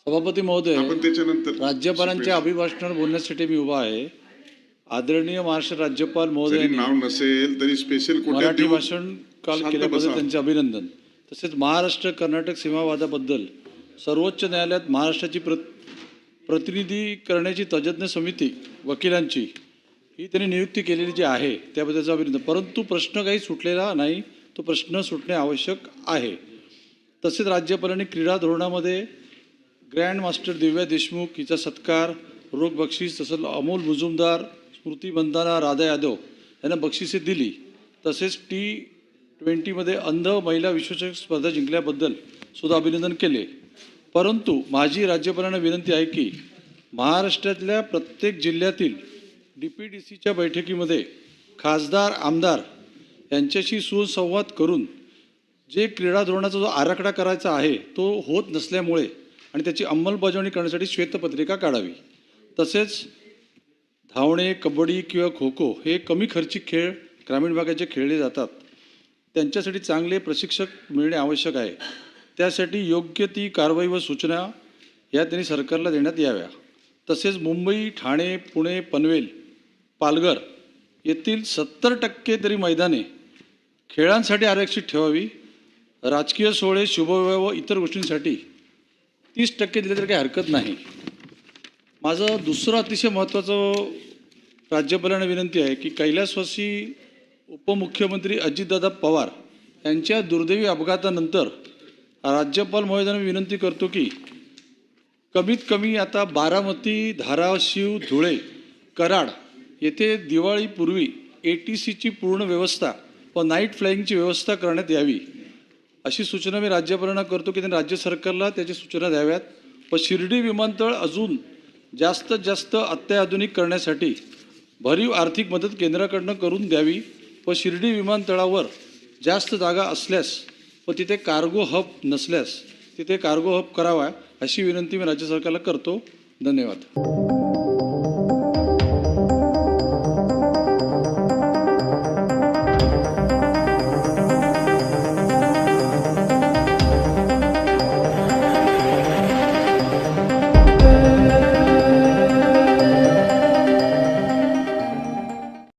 सभापती महोदय, आपण त्याच्यानंतर राज्यपालांच्या अभिभाषणावर बोलण्यासाठी मी उभा आहे. आदरणीय महाराष्ट्र राज्यपाल जरी महोदयांनी नाव नसेल तरी स्पेशल कोट्यात मराठी देऊन भाषण काल शांत केल्याबद्दल बसा. त्यांचे अभिनंदन. तसेच महाराष्ट्र कर्नाटक सीमावादाबद्दल सर्वोच्च न्यायालयात महाराष्ट्राची प्रतिनिधी करण्याची तज्ज्ञ समिती वकिलांची ही त्यांनी नियुक्ती केलेली जी आहे त्याबद्दलचं अभिनंदन. परंतु प्रश्न काही सुटलेला नाही, तो प्रश्न सुटणे आवश्यक आहे. तसेच राज्यपालांनी क्रीडा धोरणामध्ये ग्रँड मास्टर दिव्या देशमुख हिचा सत्कार, रोख बक्षीस, तसंच अमोल मुजुमदार, स्मृती मंदाना, राधा यादव यांना बक्षिसे दिली. तसेच T20मध्ये अंध महिला विश्वचषक स्पर्धा जिंकल्याबद्दल सुद्धा अभिनंदन केले. परंतु माझी राज्यपालांना विनंती आहे की महाराष्ट्रातल्या प्रत्येक जिल्ह्यातील DPDCच्या बैठकीमध्ये खासदार, आमदार यांच्याशी सुसंवाद करून जे क्रीडा धोरणाचा जो आराखडा करायचा आहे तो होत नसल्यामुळे आणि त्याची अंमलबजावणी करण्यासाठी श्वेतपत्रिका काढावी. तसेच धावणे, कबड्डी किंवा खो खो हे कमी खर्चिक खेळ ग्रामीण भागाचे खेळले जातात, त्यांच्यासाठी चांगले प्रशिक्षक मिळणे आवश्यक आहे. त्यासाठी योग्य ती कारवाई व सूचना या त्यांनी सरकारला देण्यात याव्या. तसेच मुंबई, ठाणे, पुणे, पनवेल, पालघर येथील 70% तरी मैदाने खेळांसाठी आरक्षित ठेवावी. राजकीय सोहळे, शुभविवाह व इतर गोष्टींसाठी 30% दिले तर काही हरकत नाही. माझं दुसरं अतिशय महत्त्वाचं राज्यपालांना विनंती आहे की कैलासवासी उपमुख्यमंत्री अजितदादा पवार यांच्या दुर्दैवी अपघातानंतर राज्यपाल महोदयांना विनंती करतो की कमीत कमी आता बारामती, धाराशिव, धुळे, कराड येथे दिवाळीपूर्वी ATCची पूर्ण व्यवस्था व नाईट फ्लाईंगची व्यवस्था करण्यात यावी, अशी सूचना मी राज्यपालांना करतो की त्यांनी राज्य सरकारला त्याची सूचना द्याव्यात. व शिर्डी विमानतळ अजून जास्तीत जास्त अत्याधुनिक करण्यासाठी भरीव आर्थिक मदत केंद्राकडनं करून द्यावी. व शिर्डी विमानतळावर जास्त जागा असल्यास व तिथे कार्गो हब नसल्यास तिथे कार्गो हब करावा, अशी विनंती मी राज्य सरकारला करतो. धन्यवाद.